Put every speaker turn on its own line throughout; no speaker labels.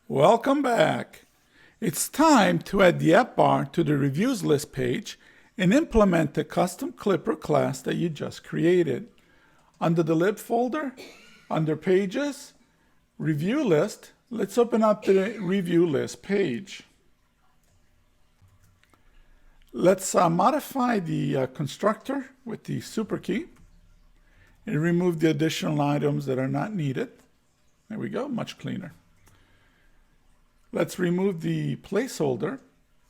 Welcome back. It's time to add the app bar to the reviews list page and implement the custom clipper class that you just created. Under the lib folder, under pages, review list, let's open up the review list page. Let's modify the constructor with the super key and remove the additional items that are not needed. There we go, much cleaner. Let's remove the placeholder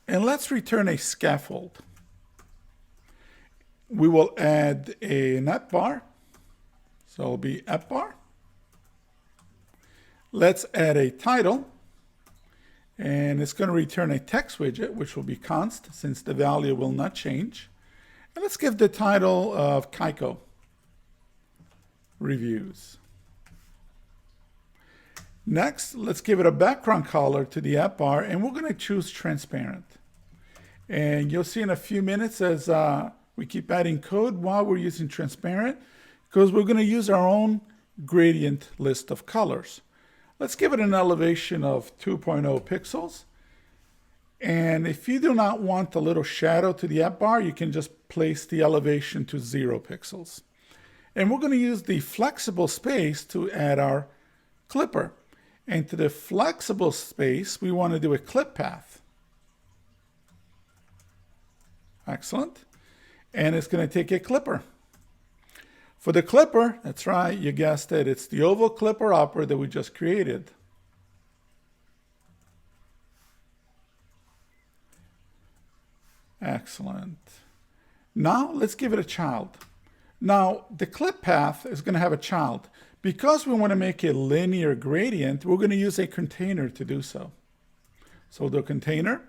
and let's return a scaffold. We will add an app bar, so it'll be app bar. Let's add a title, and it's going to return a text widget, which will be const since the value will not change. And let's give the title of Kaiko Reviews. Next, let's give it a background color to the app bar, and we're going to choose transparent. And you'll see in a few minutes as we keep adding code while we're using transparent, because we're going to use our own gradient list of colors. Let's give it an elevation of 2.0 pixels. And if you do not want a little shadow to the app bar, you can just place the elevation to 0 pixels. And we're going to use the flexible space to add our clipper. And to the flexible space, we want to do a clip path. Excellent. And it's going to take a clipper. For the clipper, that's right, you guessed it, it's the oval clipper upper that we just created. Excellent. Now let's give it a child. Now the clip path is going to have a child. Because we want to make a linear gradient, we're going to use a container to do so. So we'll do a container,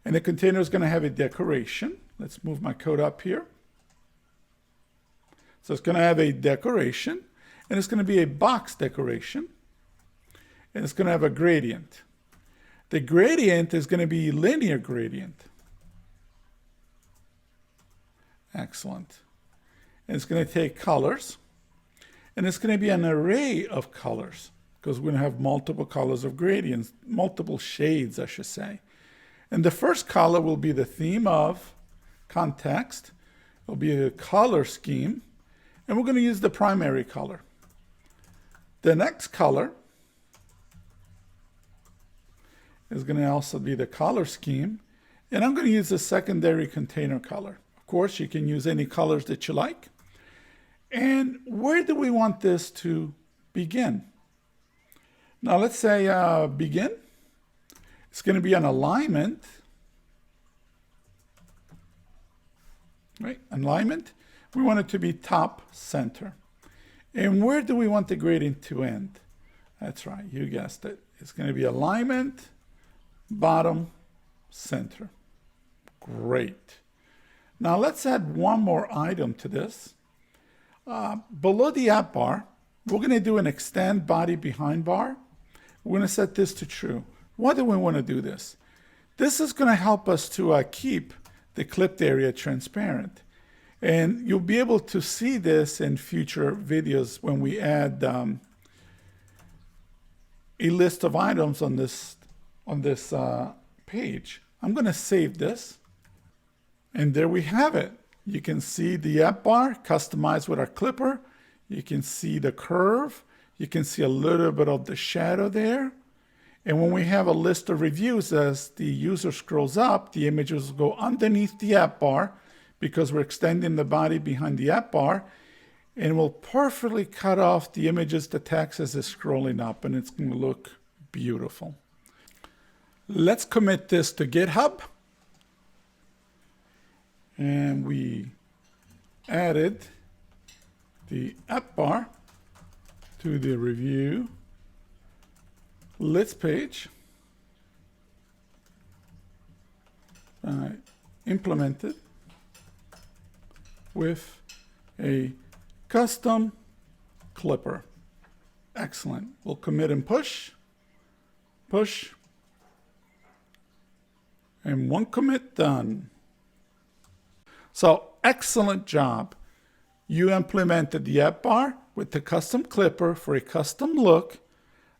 and the container is going to have a decoration. Let's move my code up here. So it's going to have a decoration, and it's going to be a box decoration, and it's going to have a gradient. The gradient is going to be linear gradient. Excellent. And it's going to take colors. And it's going to be an array of colors because we're going to have multiple colors of gradients, multiple shades, I should say. And the first color will be the theme of context. It'll be a color scheme. And we're going to use the primary color. The next color is going to also be the color scheme. And I'm going to use the secondary container color. Of course, you can use any colors that you like. And where do we want this to begin? Now let's say begin. It's going to be an alignment. Right? Alignment. We want it to be top center. And where do we want the gradient to end? That's right, you guessed it. It's going to be alignment, bottom, center. Great. Now let's add one more item to this. Below the app bar, we're going to do an extend body behind bar. We're going to set this to true. Why do we want to do this? This is going to help us to keep the clipped area transparent. And you'll be able to see this in future videos when we add a list of items on this page. I'm going to save this. And there we have it. You can see the app bar customized with our clipper. You can see the curve. You can see a little bit of the shadow there. And when we have a list of reviews, as the user scrolls up, the images will go underneath the app bar because we're extending the body behind the app bar. And we'll perfectly cut off the images, the text as it's scrolling up, and it's going to look beautiful. Let's commit this to GitHub. And we added the app bar to the review list page. Implemented with a custom clipper. Excellent. We'll commit and push, and one commit done. So excellent job. You implemented the app bar with the custom clipper for a custom look.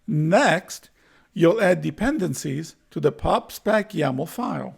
Next, you'll add dependencies to the pub spec YAML file.